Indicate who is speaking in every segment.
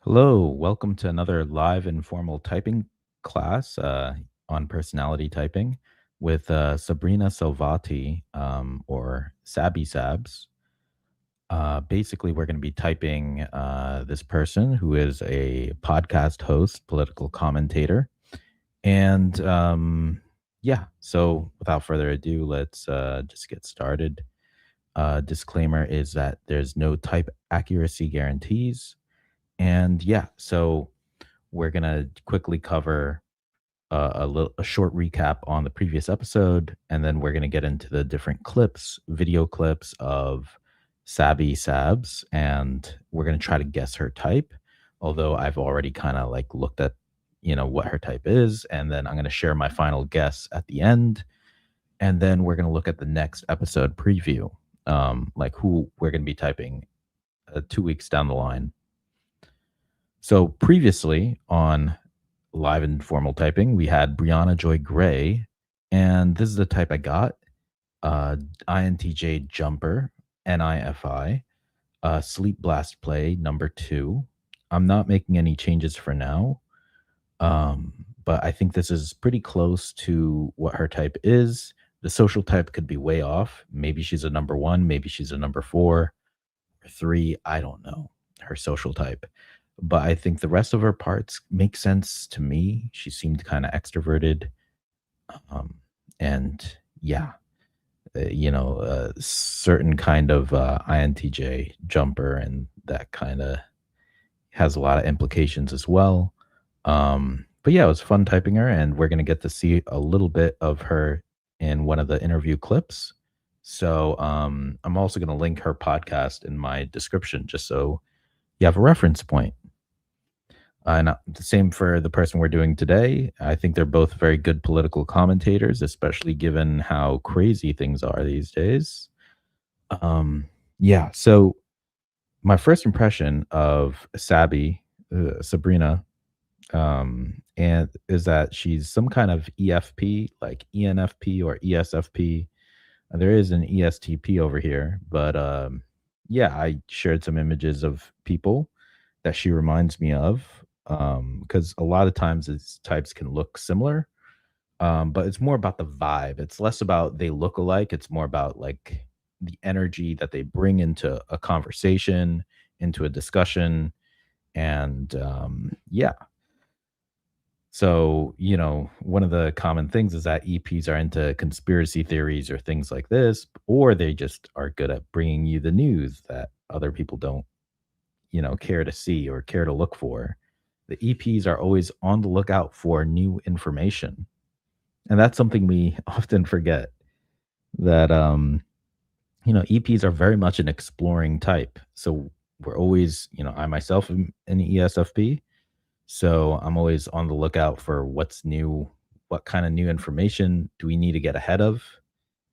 Speaker 1: Hello, welcome to another live informal typing class on personality typing with Sabrina Salvati or Sabby Sabs. Basically, we're going to be typing this person who is a podcast host, political commentator. And yeah, so without further ado, let's just get started. Disclaimer is that there's no type accuracy guarantees. And yeah, so we're gonna quickly cover a short recap on the previous episode, and then we're gonna get into the different clips, video clips of Sabby Sabs, and we're gonna try to guess her type. Although I've already kind of like looked at, what her type is, and then I'm gonna share my final guess at the end, and then we're gonna look at the next episode preview, like who we're gonna be typing 2 weeks down the line. So previously on live informal typing, we had Brianna Joy Gray, and this is the type I got: INTJ jumper, NIFI, sleep blast play number 2. I'm not making any changes for now, but I think this is pretty close to what her type is. The social type could be way off. Maybe she's a number 1, maybe she's a number 4 or 3. I don't know her social type. But I think the rest of her parts make sense to me. She seemed kind of extroverted. And yeah, certain kind of INTJ jumper, and that kind of has a lot of implications as well. But yeah, it was fun typing her, and we're going to get to see a little bit of her in one of the interview clips. So I'm also going to link her podcast in my description just so you have a reference point. And the same for the person we're doing today. I think they're both very good political commentators, especially given how crazy things are these days. Yeah, so my first impression of Sabrina, and is that she's some kind of EFP, like ENFP or ESFP. There is an ESTP over here, but yeah, I shared some images of people that she reminds me of, because a lot of times these types can look similar, but it's more about the vibe. It's less about they look alike. It's more about like the energy that they bring into a conversation, into a discussion, and yeah. So, one of the common things is that EPs are into conspiracy theories or things like this, or they just are good at bringing you the news that other people don't, care to see or care to look for. The EPs are always on the lookout for new information. And that's something we often forget, that, EPs are very much an exploring type. So we're always, I myself am an ESFP. So I'm always on the lookout for what's new, what kind of new information do we need to get ahead of?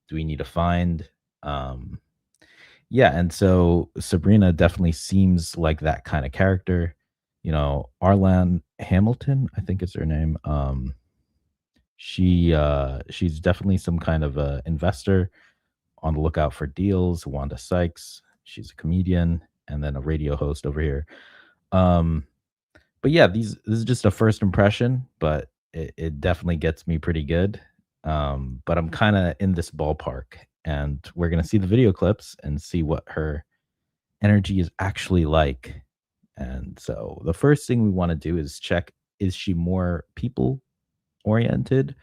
Speaker 1: Do we need to find? Yeah, and so Sabrina definitely seems like that kind of character. Arlan Hamilton, I think is her name. She's definitely some kind of a investor on the lookout for deals. Wanda Sykes, she's a comedian and then a radio host over here. But yeah, this is just a first impression, but it definitely gets me pretty good. But I'm kind of in this ballpark, and we're gonna see the video clips and see what her energy is actually like. And so the first thing we want to do is check: is she more people oriented,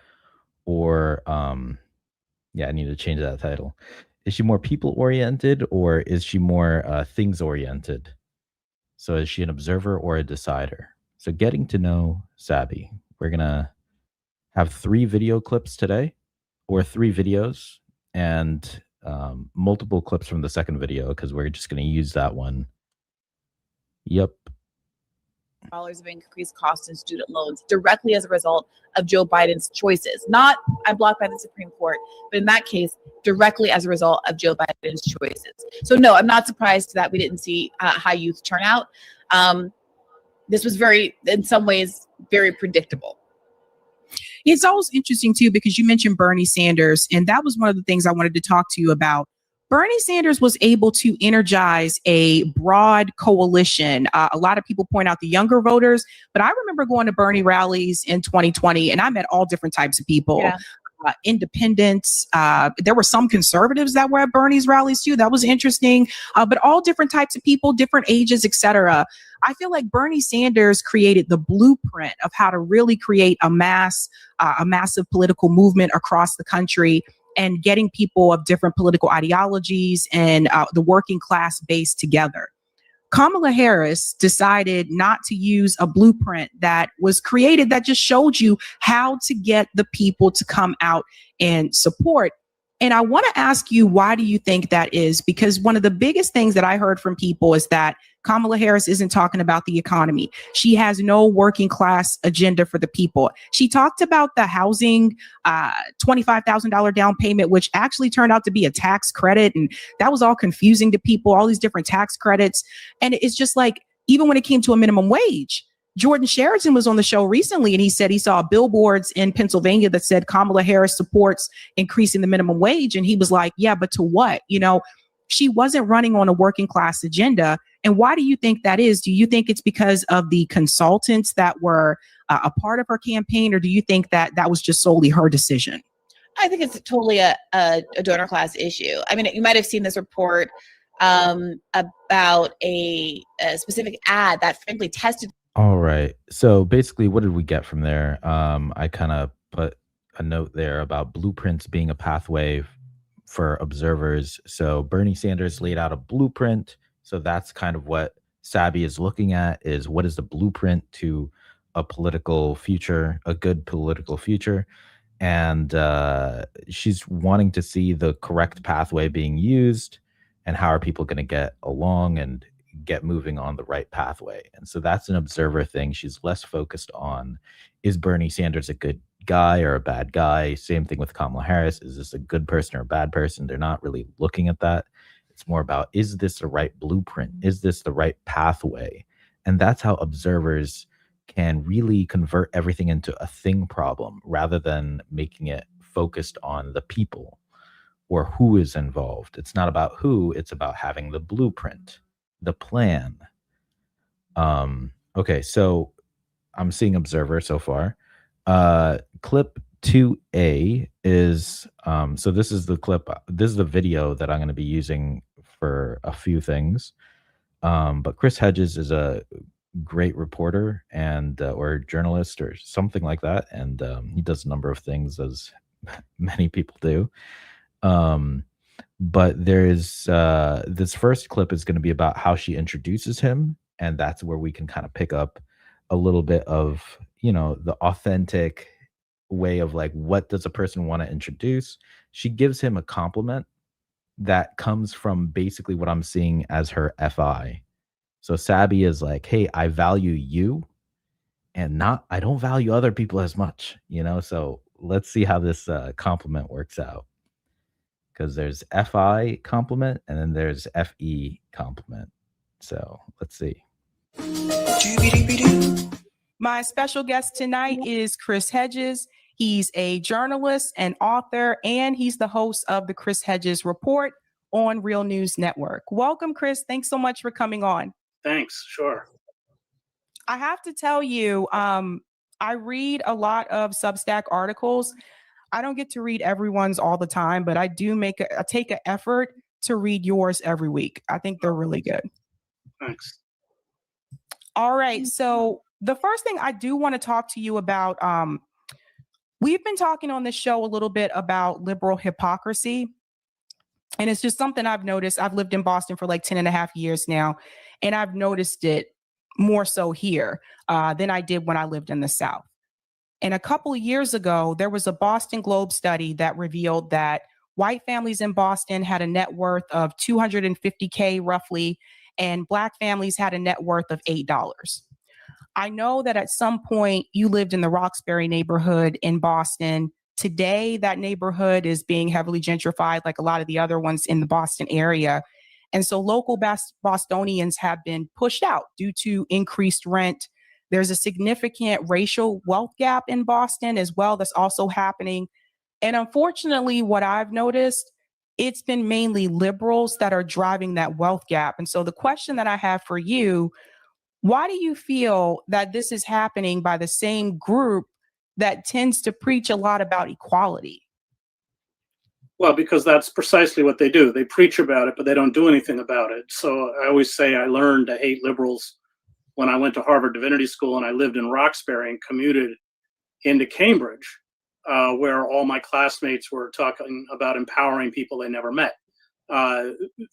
Speaker 1: or yeah, I need to change that title. Is she more people oriented, or is she more things oriented? So is she an observer or a decider? So getting to know Sabby. We're going to have 3 video clips today, or 3 videos, and multiple clips from the second video because we're just going to use that one. Yep.
Speaker 2: Dollars of increased costs in student loans directly as a result of Joe Biden's choices. Not I'm blocked by the Supreme Court, but in that case, directly as a result of Joe Biden's choices. So no, I'm not surprised that we didn't see high youth turnout. This was in some ways, very predictable.
Speaker 3: It's always interesting too, because you mentioned Bernie Sanders, and that was one of the things I wanted to talk to you about. Bernie Sanders was able to energize a broad coalition. A lot of people point out the younger voters, but I remember going to Bernie rallies in 2020, and I met all different types of people.
Speaker 2: Yeah.
Speaker 3: Independents. There were some conservatives that were at Bernie's rallies too. That was interesting. But all different types of people, different ages, etc. I feel like Bernie Sanders created the blueprint of how to really create a massive political movement across the country, and getting people of different political ideologies and the working class base together. Kamala Harris decided not to use a blueprint that was created that just showed you how to get the people to come out and support. And I want to ask you, why do you think that is? Because one of the biggest things that I heard from people is that Kamala Harris isn't talking about the economy. She has no working class agenda for the people. She talked about the housing, $25,000 down payment, which actually turned out to be a tax credit. And that was all confusing to people, all these different tax credits. And it's just like, even when it came to a minimum wage, Jordan Sheridan was on the show recently, and he said he saw billboards in Pennsylvania that said Kamala Harris supports increasing the minimum wage. And he was like, yeah, but to what? You know, she wasn't running on a working class agenda. And why do you think that is? Do you think it's because of the consultants that were a part of her campaign, or do you think that that was just solely her decision?
Speaker 2: I think it's totally a donor class issue. I mean, you might have seen this report about a specific ad that frankly tested.
Speaker 1: All right. So basically, what did we get from there? I kind of put a note there about blueprints being a pathway for observers. So Bernie Sanders laid out a blueprint. So that's kind of what Sabby is looking at, is what is the blueprint to a political future, a good political future. And she's wanting to see the correct pathway being used, and how are people going to get along and get moving on the right pathway. And so that's an observer thing. She's less focused on, is Bernie Sanders a good guy or a bad guy? Same thing with Kamala Harris. Is this a good person or a bad person? They're not really looking at that. It's more about, is this the right blueprint? Is this the right pathway? And that's how observers can really convert everything into a thing problem, rather than making it focused on the people or who is involved. It's not about who, it's about having the blueprint, the plan. Okay, so I'm seeing observer so far. Clip 2A is, so this is the clip, this is the video that I'm going to be using for a few things. But Chris Hedges is a great reporter and or journalist or something like that, and he does a number of things, as many people do. But there's this first clip is going to be about how she introduces him, and that's where we can kind of pick up a little bit of, you know, the authentic way of like, what does a person want to introduce? She gives him a compliment that comes from basically what I'm seeing as her FI. So Sabby is like, hey, I value you, and I don't value other people as much, you know? So let's see how this compliment works out. Because there's FI compliment and then there's FE compliment. So let's see.
Speaker 3: My special guest tonight is Chris Hedges. He's a journalist and author, and he's the host of the Chris Hedges Report on Real News Network. Welcome, Chris. Thanks so much for coming on.
Speaker 4: Thanks. Sure.
Speaker 3: I have to tell you, I read a lot of Substack articles. I don't get to read everyone's all the time, but I do take an effort to read yours every week. I think they're really good.
Speaker 4: Thanks.
Speaker 3: All right. So the first thing I do want to talk to you about, we've been talking on this show a little bit about liberal hypocrisy. And it's just something I've noticed. I've lived in Boston for like 10 and a half years now, and I've noticed it more so here than I did when I lived in the South. And a couple of years ago, there was a Boston Globe study that revealed that white families in Boston had a net worth of $250K roughly, and Black families had a net worth of $8. I know that at some point you lived in the Roxbury neighborhood in Boston. Today, that neighborhood is being heavily gentrified, like a lot of the other ones in the Boston area. And so local Bostonians have been pushed out due to increased rent. There's a significant racial wealth gap in Boston as well that's also happening. And unfortunately, what I've noticed it's been mainly liberals that are driving that wealth gap. And so the question that I have for you, why do you feel that this is happening by the same group that tends to preach a lot about equality?
Speaker 4: Well, because that's precisely what they do. They preach about it, but they don't do anything about it. So I always say I learned to hate liberals when I went to Harvard Divinity School and I lived in Roxbury and commuted into Cambridge, where all my classmates were talking about empowering people they never met.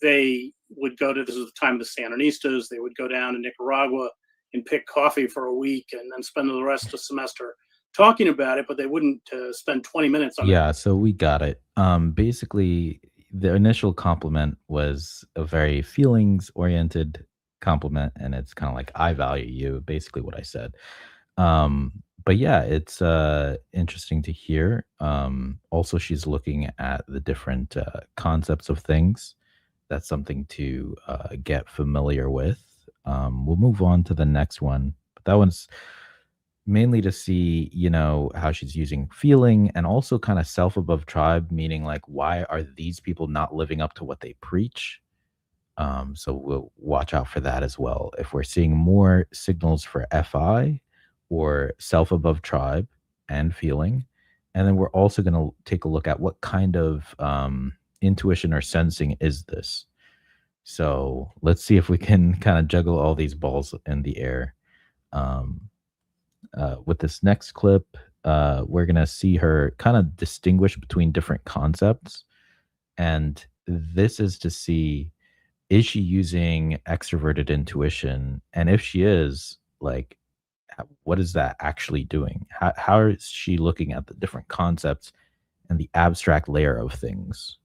Speaker 4: They would go to, this was the time of the Sandinistas, they would go down to Nicaragua and pick coffee for a week and then spend the rest of the semester talking about it, but they wouldn't spend 20 minutes on it.
Speaker 1: Yeah, so we got it. Basically, the initial compliment was a very feelings-oriented compliment, and it's kind of like, I value you, basically what I said. But yeah, it's interesting to hear. Also, she's looking at the different concepts of things. That's something to get familiar with. We'll move on to the next one. But that one's mainly to see, how she's using feeling and also kind of self above tribe, meaning like, why are these people not living up to what they preach? So we'll watch out for that as well. If we're seeing more signals for FI or self above tribe and feeling, and then we're also going to take a look at what kind of intuition or sensing is this. So let's see if we can kind of juggle all these balls in the air. With this next clip, we're going to see her kind of distinguish between different concepts. And this is to see, is she using extroverted intuition? And if she is, like, what is that actually doing? How is she looking at the different concepts and the abstract layer of things?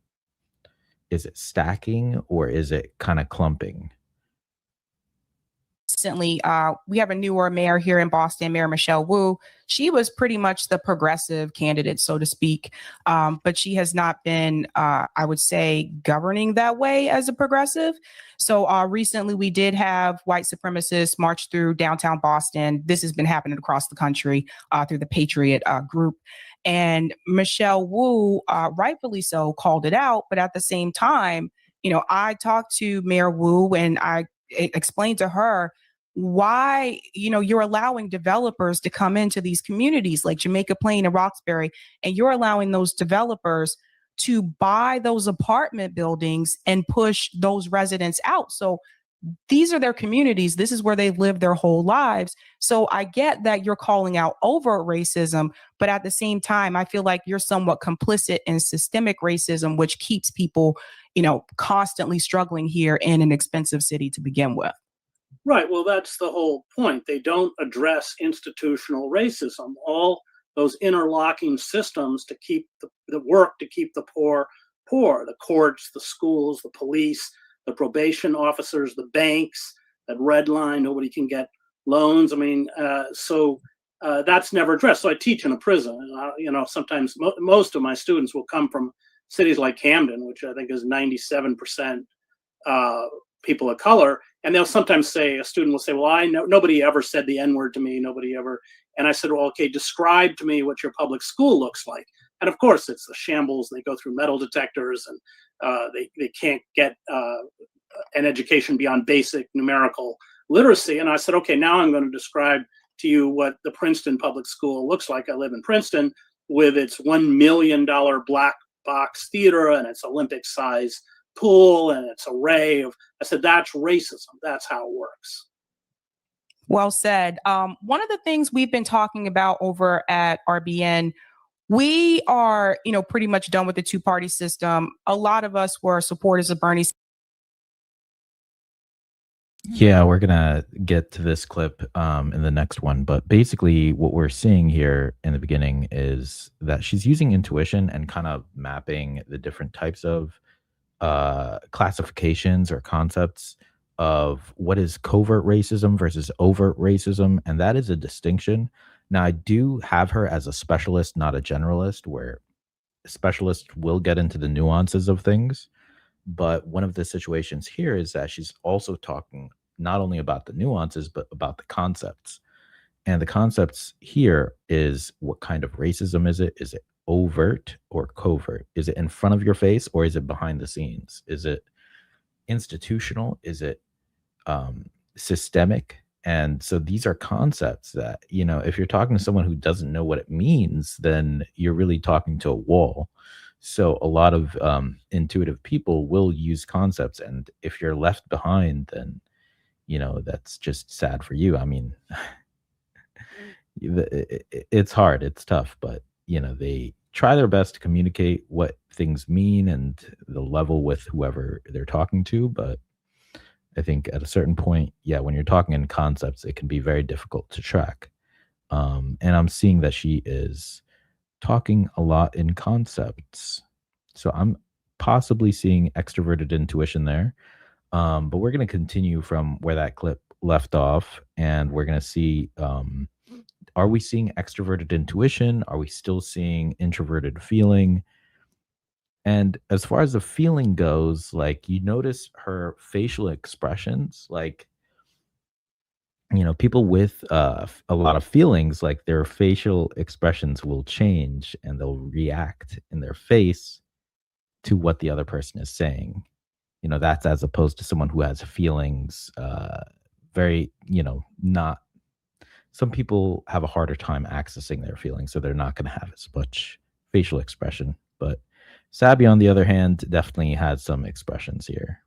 Speaker 1: Is it stacking or is it kind of clumping?
Speaker 3: Recently, we have a newer mayor here in Boston, Mayor Michelle Wu. She was pretty much the progressive candidate, so to speak, but she has not been, I would say, governing that way as a progressive. So recently, we did have white supremacists march through downtown Boston. This has been happening across the country through the Patriot group. And Michelle Wu, rightfully so, called it out. But at the same time, I talked to Mayor Wu and I explained to her why, you're allowing developers to come into these communities like Jamaica Plain and Roxbury, and you're allowing those developers to buy those apartment buildings and push those residents out. So these are their communities. This is where they've lived their whole lives. So I get that you're calling out overt racism, but at the same time, I feel like you're somewhat complicit in systemic racism, which keeps people, constantly struggling here in an expensive city to begin with.
Speaker 4: Right. Well, that's the whole point. They don't address institutional racism. All those interlocking systems to keep the work to keep the poor, the courts, the schools, the police, the probation officers, the banks, that red line, nobody can get loans. I mean, so that's never addressed. So I teach in a prison. Sometimes most of my students will come from cities like Camden, which I think is 97% people of color. And they'll sometimes say, a student will say, well, I know nobody ever said the N-word to me. Nobody ever. And I said, well, okay, describe to me what your public school looks like. And of course, it's a shambles. They go through metal detectors and they can't get an education beyond basic numerical literacy. And I said, okay, now I'm going to describe to you what the Princeton public school looks like. I live in Princeton with its $1 million black box theater and its Olympic size pool and its array of, I said, that's racism. That's how it works.
Speaker 3: Well said. One of the things we've been talking about over at RBN, we are, pretty much done with the two-party system. A lot of us were supporters of Bernie.
Speaker 1: Yeah, we're going to get to this clip in the next one. But basically what we're seeing here in the beginning is that she's using intuition and kind of mapping the different types of classifications or concepts of what is covert racism versus overt racism. And that is a distinction. Now, I do have her as a specialist, not a generalist, where a specialist will get into the nuances of things. But one of the situations here is that she's also talking not only about the nuances, but about the concepts. And the concepts here is, what kind of racism is it? Is it overt or covert? Is it in front of your face or is it behind the scenes? Is it institutional? Is it systemic? And so these are concepts that, if you're talking to someone who doesn't know what it means, then you're really talking to a wall. So a lot of intuitive people will use concepts. And if you're left behind, then, that's just sad for you. I mean, it's hard, it's tough, but, they try their best to communicate what things mean and the level with whoever they're talking to. But I think at a certain point, when you're talking in concepts, it can be very difficult to track. And I'm seeing that she is talking a lot in concepts. So I'm possibly seeing extroverted intuition there. But we're going to continue from where that clip left off. And we're going to see, are we seeing extroverted intuition? Are we still seeing introverted feeling? And as far as the feeling goes, like, you notice her facial expressions, like, people with a lot of feelings, like, their facial expressions will change and they'll react in their face to what the other person is saying. That's as opposed to someone who has feelings, very, not, some people have a harder time accessing their feelings, so they're not going to have as much facial expression. But Sabby, on the other hand, definitely has some expressions here.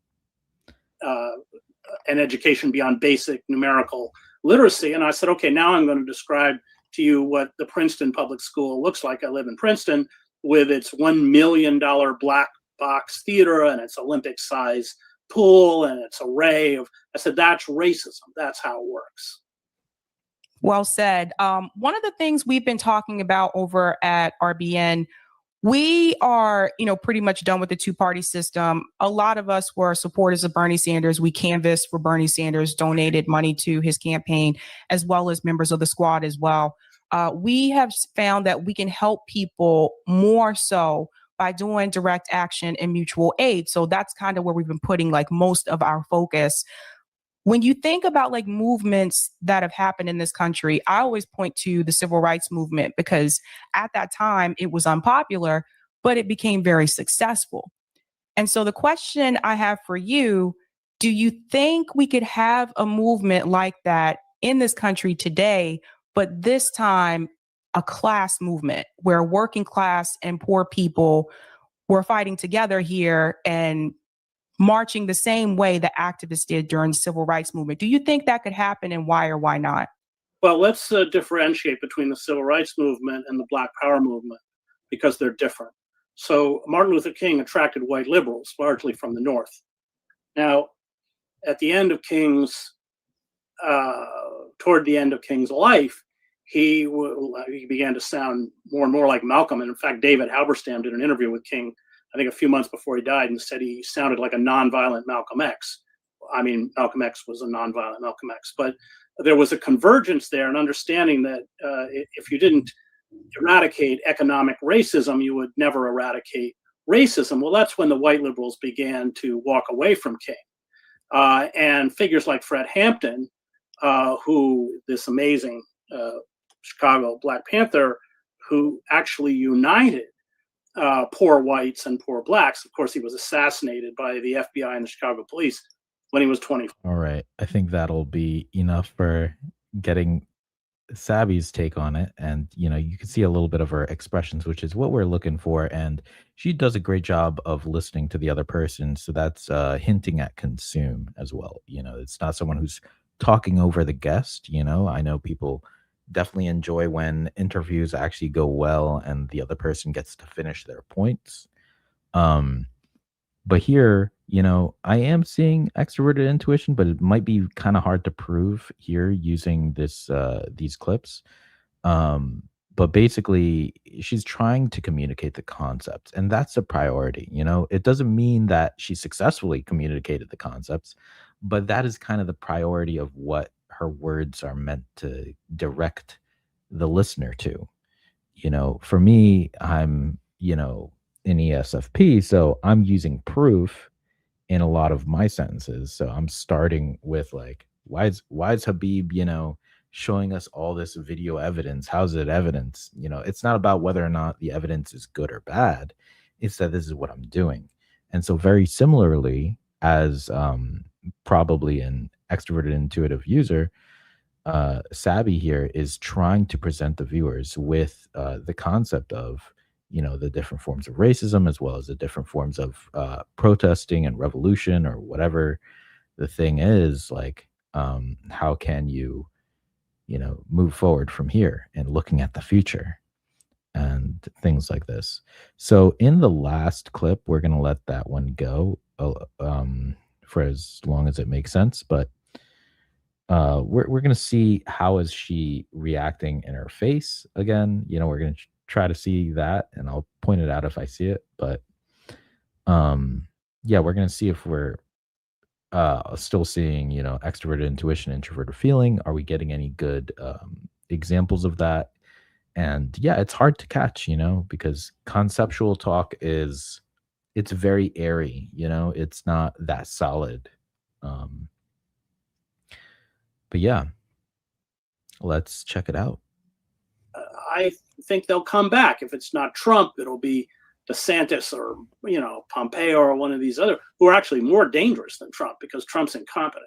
Speaker 4: An education beyond basic numerical literacy. And I said, okay, now I'm going to describe to you what the Princeton public school looks like. I live in Princeton with its $1 million black box theater and its Olympic size pool and its array of, I said, that's racism. That's how it works.
Speaker 3: Well said. One of the things we've been talking about over at RBN, we are, pretty much done with the two-party system. A lot of us were supporters of Bernie Sanders. We canvassed for Bernie Sanders, donated money to his campaign, as well as members of the squad as well. We have found that we can help people more so by doing direct action and mutual aid. So that's kind of where we've been putting like most of our focus. When you think about like movements that have happened in this country, I always point to the civil rights movement because at that time it was unpopular, but it became very successful. And so the question I have for you, do you think we could have a movement like that in this country today, but this time a class movement where working class and poor people were fighting together here and marching the same way the activists did during the civil rights movement? Do you think that could happen, and why or why not?
Speaker 4: Well, let's differentiate between the civil rights movement and the Black Power movement because they're different. So Martin Luther King attracted white liberals, largely from the North. Now, at the end of toward the end of King's life, he began to sound more and more like Malcolm. And in fact, David Halberstam did an interview with King, I think a few months before he died, and said he sounded like a nonviolent Malcolm X. I mean, Malcolm X was a nonviolent Malcolm X, but there was a convergence there, and understanding that if you didn't eradicate economic racism, you would never eradicate racism. Well, that's when the white liberals began to walk away from King. And figures like Fred Hampton, who this amazing Chicago Black Panther, who actually united poor whites and poor blacks. Of course, he was assassinated by the FBI and the Chicago police when he was 20.
Speaker 1: All right. I think that'll be enough for getting Sabby's take on it. And, you can see a little bit of her expressions, which is what we're looking for. And she does a great job of listening to the other person. So that's hinting at consume as well. It's not someone who's talking over the guest. I know people definitely enjoy when interviews actually go well and the other person gets to finish their points. But here, I am seeing extroverted intuition, but it might be kind of hard to prove here using these clips. But basically, she's trying to communicate the concepts, and that's a priority. It doesn't mean that she successfully communicated the concepts, but that is kind of the priority of what her words are meant to direct the listener to. For me, I'm, in ESFP, so I'm using proof in a lot of my sentences. So I'm starting with like, why is Habib, showing us all this video evidence. How's it evidence? It's not about whether or not the evidence is good or bad. It's that this is what I'm doing. And so very similarly, as probably an extroverted intuitive user, Sabby here is trying to present the viewers with the concept of, the different forms of racism, as well as the different forms of protesting and revolution, or whatever the thing is. Like, how can you, move forward from here and looking at the future and things like this. So in the last clip, we're going to let that one go for as long as it makes sense. But we're going to see how is she reacting in her face again. We're going to try to see that, and I'll point it out if I see it. But yeah, we're going to see if we're still seeing, extroverted intuition, introverted feeling. Are we getting any good examples of that? And yeah, it's hard to catch, because conceptual talk it's very airy, it's not that solid. But yeah, let's check it out.
Speaker 4: I think they'll come back. If it's not Trump, it'll be DeSantis or, Pompeo or one of these other who are actually more dangerous than Trump, because Trump's incompetent.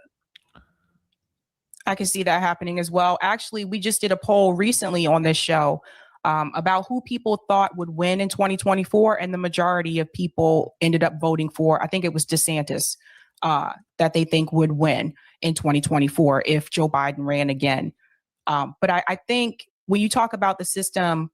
Speaker 3: I can see that happening as well. Actually, we just did a poll recently on this show about who people thought would win in 2024. And the majority of people ended up voting for, I think it was DeSantis, that they think would win in 2024 if Joe Biden ran again. But I think when you talk about the system,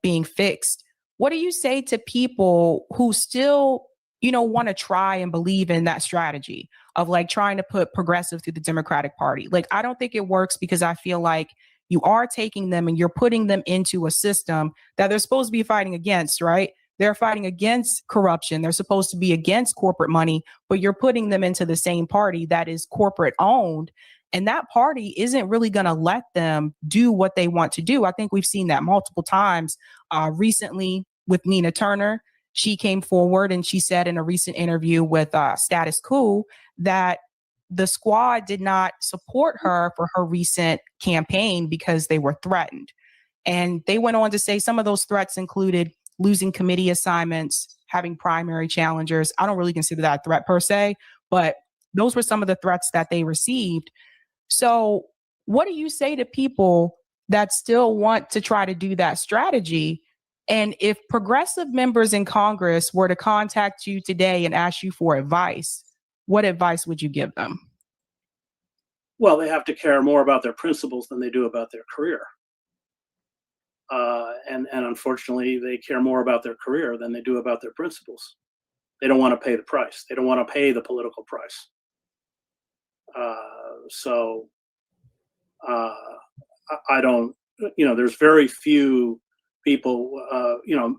Speaker 3: being fixed, what do you say to people who still, want to try and believe in that strategy of like trying to put progressive through the Democratic Party? Like, I don't think it works, because I feel like you are taking them and you're putting them into a system that they're supposed to be fighting against, right? They're fighting against corruption. They're supposed to be against corporate money, but you're putting them into the same party that is corporate owned. And that party isn't really going to let them do what they want to do. I think we've seen that multiple times recently with Nina Turner. She came forward and she said in a recent interview with Status Quo that the squad did not support her for her recent campaign because they were threatened. And they went on to say some of those threats included losing committee assignments, having primary challengers. I don't really consider that a threat per se, but those were some of the threats that they received. So what do you say to people that still want to try to do that strategy? And if progressive members in Congress were to contact you today and ask you for advice, what advice would you give them?
Speaker 4: Well, they have to care more about their principles than they do about their career. And unfortunately, they care more about their career than they do about their principles. They don't want to pay the price. They don't want to pay the political price. So I don't, there's very few people,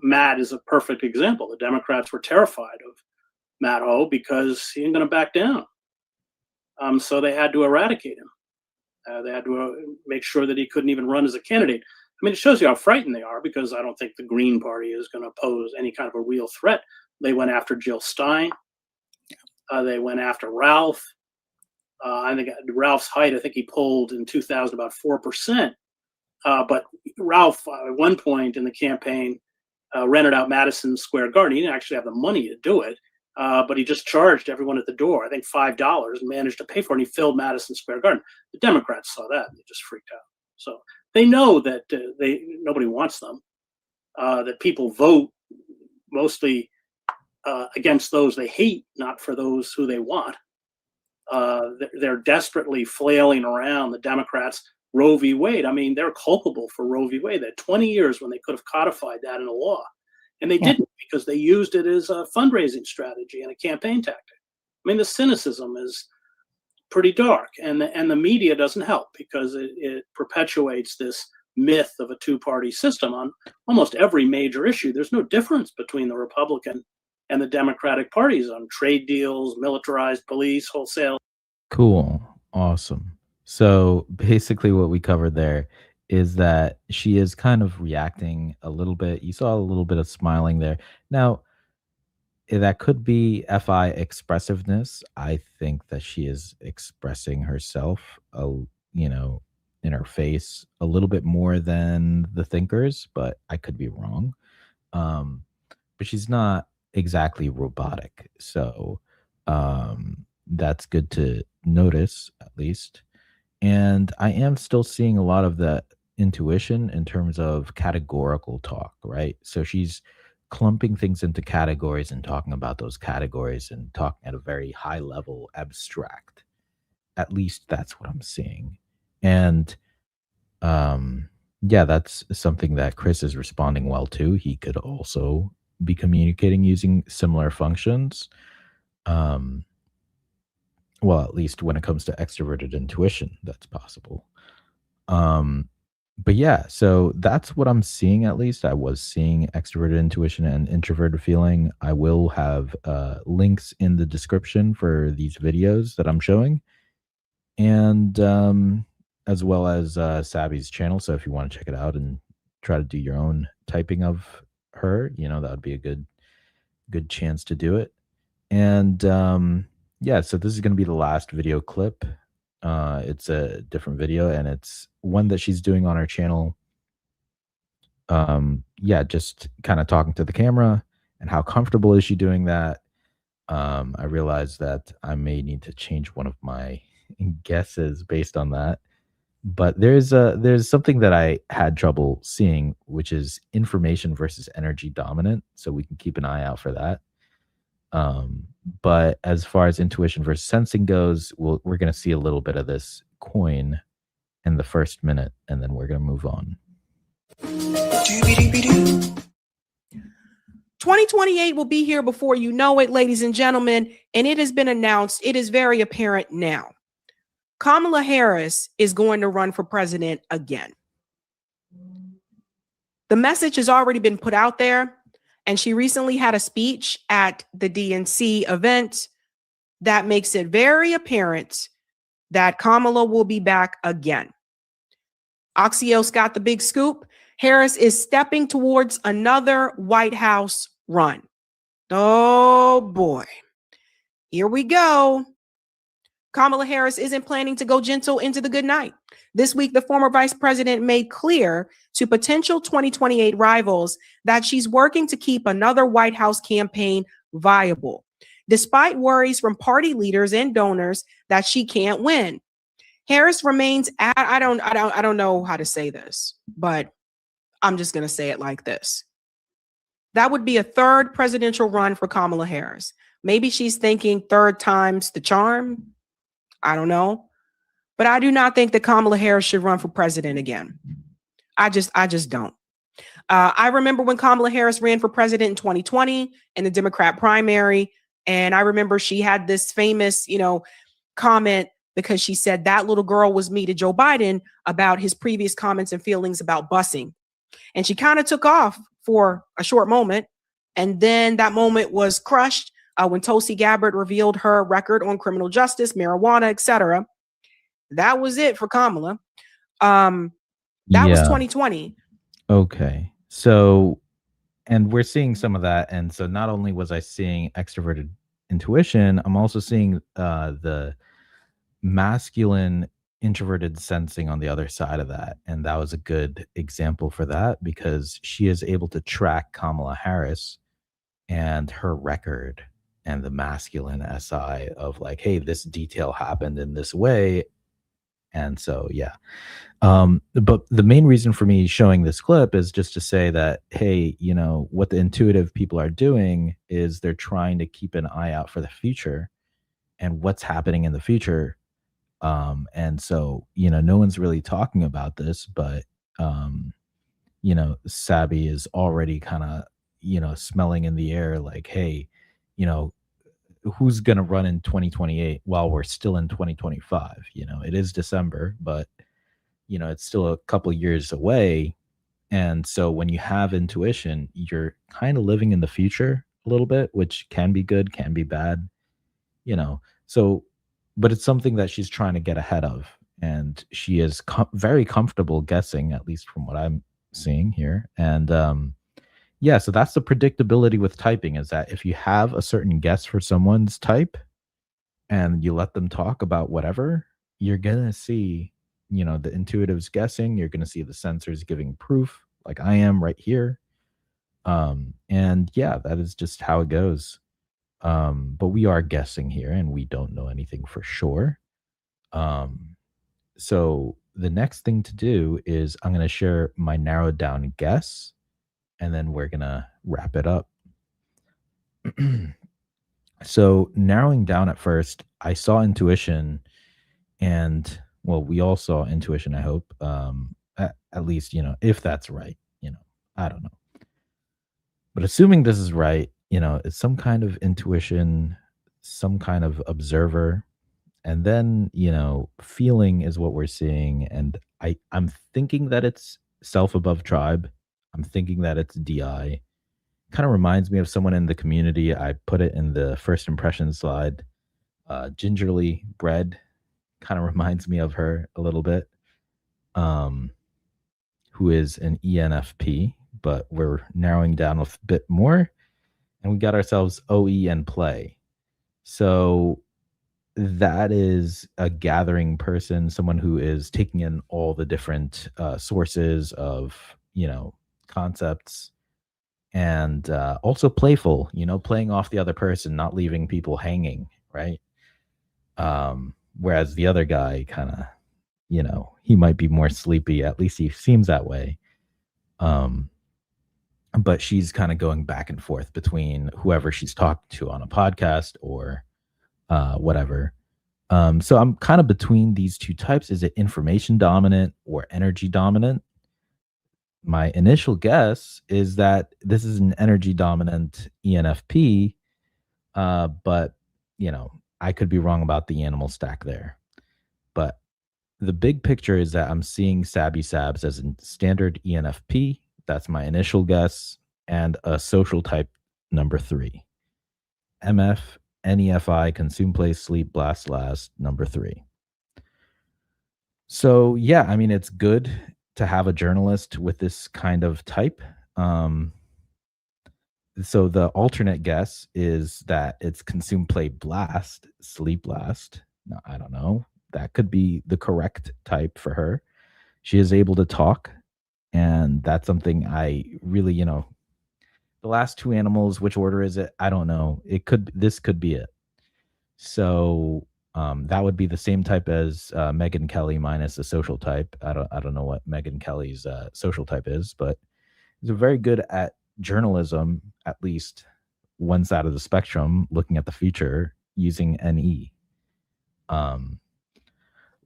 Speaker 4: Matt is a perfect example. The Democrats were terrified of Matt O because he ain't going to back down. So they had to eradicate him. They had to make sure that he couldn't even run as a candidate. I mean, it shows you how frightened they are, because I don't think the Green Party is going to pose any kind of a real threat. They went after Jill Stein. They went after Ralph. I think Ralph's height, I think he polled in 2000 about 4%. But Ralph, at one point in the campaign, rented out Madison Square Garden. He didn't actually have the money to do it, but he just charged everyone at the door, I think $5, and managed to pay for it. And he filled Madison Square Garden. The Democrats saw that and they just freaked out. So they know that nobody wants them, that people vote mostly against those they hate, not for those who they want. They're desperately flailing around the Democrats. Roe v. Wade. I mean, they're culpable for Roe v. Wade. They had 20 years when they could have codified that in a law. And they didn't, because they used it as a fundraising strategy and a campaign tactic. I mean, the cynicism is pretty dark. And the media doesn't help, because it perpetuates this myth of a two-party system on almost every major issue. There's no difference between the Republican and the Democratic parties on trade deals, militarized police, wholesale.
Speaker 1: Cool. Awesome. So basically what we covered there is that she is kind of reacting a little bit. You saw a little bit of smiling there. Now, that could be FI expressiveness. I think that she is expressing herself, in her her face a little bit more than the thinkers, but I could be wrong. But she's not exactly robotic. So that's good to notice, at least. And I am still seeing a lot of that intuition in terms of categorical talk, right? So she's clumping things into categories and talking about those categories and talking at a very high level, abstract. At least that's what I'm seeing. And yeah, that's something that Chris is responding well to. He could also be communicating using similar functions. Well, at least when it comes to extroverted intuition, that's possible. But yeah, so that's what I'm seeing. At least I was seeing extroverted intuition and introverted feeling. I will have links in the description for these videos that I'm showing, and as well as Sabby's channel. So if you want to check it out and try to do your own typing of her, that would be a good chance to do it. And yeah, so this is going to be the last video clip. It's a different video, and it's one that she's doing on her channel. Yeah, just kind of talking to the camera and how comfortable is she doing that. I realized that I may need to change one of my guesses based on that. But there's something that I had trouble seeing, which is information versus energy dominant. So we can keep an eye out for that. But as far as intuition versus sensing goes, we're going to see a little bit of this coin in the first minute, and then we're going to move on.
Speaker 3: 2028 will be here before you know it, ladies and gentlemen, and it has been announced. It is very apparent now. Kamala Harris is going to run for president again. The message has already been put out there, and she recently had a speech at the DNC event that makes it very apparent that Kamala will be back again. Axios got the big scoop. Harris is stepping towards another White House run. Oh boy, here we go. Kamala Harris isn't planning to go gentle into the good night. This week, the former vice president made clear to potential 2028 rivals that she's working to keep another White House campaign viable, despite worries from party leaders and donors that she can't win. Harris remains at, I don't know how to say this, but I'm just going to say it like this. That would be a third presidential run for Kamala Harris. Maybe she's thinking third time's the charm. I don't know. But I do not think that Kamala Harris should run for president again. I just don't. I remember when Kamala Harris ran for president in 2020 in the Democrat primary. And I remember she had this famous, comment because she said that little girl was me to Joe Biden about his previous comments and feelings about busing. And she kind of took off for a short moment. And then that moment was crushed when Tulsi Gabbard revealed her record on criminal justice, marijuana, etc. That was it for Kamala. That was 2020.
Speaker 1: Okay. So, and we're seeing some of that. And so not only was I seeing extroverted intuition, I'm also seeing the masculine introverted sensing on the other side of that. And that was a good example for that because she is able to track Kamala Harris and her record and the masculine SI of like, hey, this detail happened in this way. And so, yeah. But the main reason for me showing this clip is just to say that, hey, what the intuitive people are doing is they're trying to keep an eye out for the future and what's happening in the future. And so, no one's really talking about this, but, Sabby is already kind of, smelling in the air like, hey, who's going to run in 2028 while we're still in 2025? It is December, but, it's still a couple years away. And so when you have intuition, you're kind of living in the future a little bit, which can be good, can be bad, so, but it's something that she's trying to get ahead of. And she is very comfortable guessing, at least from what I'm seeing here. And, yeah, so that's the predictability with typing is that if you have a certain guess for someone's type and you let them talk about whatever, you're going to see the intuitive's guessing, you're going to see the sensors giving proof, like I am right here. And yeah, that is just how it goes. But we are guessing here, and we don't know anything for sure. So the next thing to do is I'm going to share my narrowed down guess, and then we're going to wrap it up. So narrowing down at first, I saw intuition, and well, we all saw intuition, I hope. At least, if that's right, I don't know. But assuming this is right, it's some kind of intuition, some kind of observer. And then, feeling is what we're seeing. And I'm thinking that it's self above tribe. I'm thinking that it's DI. Kind of reminds me of someone in the community. I put it in the first impression slide. Gingerly bread kind of reminds me of her a little bit. Who is an ENFP, but we're narrowing down a bit more. And we got ourselves OE and play. So that is a gathering person, someone who is taking in all the different sources of, concepts, and also playful, playing off the other person, not leaving people hanging, right? Whereas the other guy kind of, he might be more sleepy. At least he seems that way. But she's kind of going back and forth between whoever she's talking to on a podcast or whatever. So I'm kind of between these two types. Is it information dominant or energy dominant? My initial guess is that this is an energy dominant ENFP, but I could be wrong about the animal stack there. But the big picture is that I'm seeing Sabby Sabs as a standard ENFP. That's my initial guess, and a social type number 3. MF, NEFI, consume, play, sleep, blast, last, number 3. So yeah, I mean, it's good to have a journalist with this kind of type. So the alternate guess is that it's consume, play, blast, sleep, blast. No, I don't know. That could be the correct type for her. She is able to talk, and that's something I really, the last two animals, which order is it? I don't know. This could be it. So that would be the same type as Megyn Kelly minus the social type. I don't know what Megyn Kelly's social type is, but he's very good at journalism, at least one side of the spectrum, looking at the future using NE.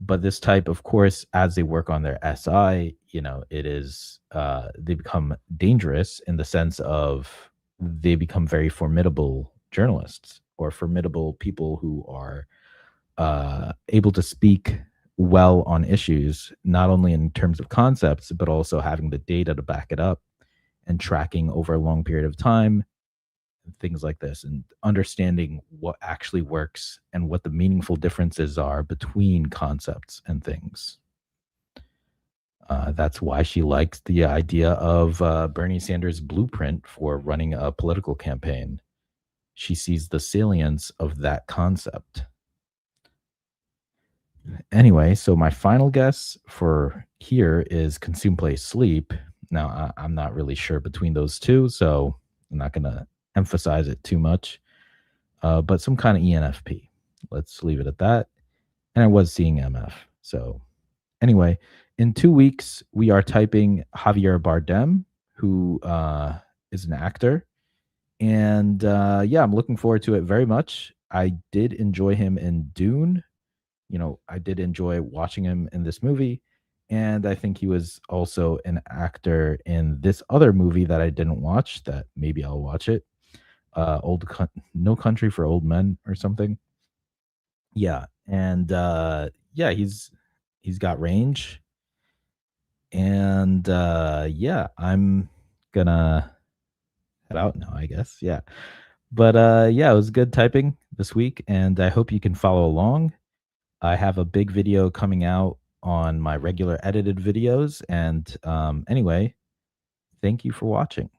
Speaker 1: But this type, of course, as they work on their SI, it is they become dangerous in the sense of they become very formidable journalists or formidable people who are able to speak well on issues, not only in terms of concepts, but also having the data to back it up and tracking over a long period of time, things like this, and understanding what actually works and what the meaningful differences are between concepts and things. That's why she likes the idea of Bernie Sanders' blueprint for running a political campaign. She sees the salience of that concept. Anyway, so my final guess for here is consume, play, sleep. Now, I'm not really sure between those two, so I'm not going to emphasize it too much. But some kind of ENFP. Let's leave it at that. And I was seeing MF. So anyway, in 2 weeks, we are typing Javier Bardem, who is an actor. And yeah, I'm looking forward to it very much. I did enjoy him in Dune. I did enjoy watching him in this movie. And I think he was also an actor in this other movie that I didn't watch, that maybe I'll watch it. No Country for Old Men or something. Yeah. And yeah, he's got range. And yeah, I'm gonna head out now, I guess. Yeah. But yeah, it was good typing this week, and I hope you can follow along. I have a big video coming out on my regular edited videos. And anyway, thank you for watching.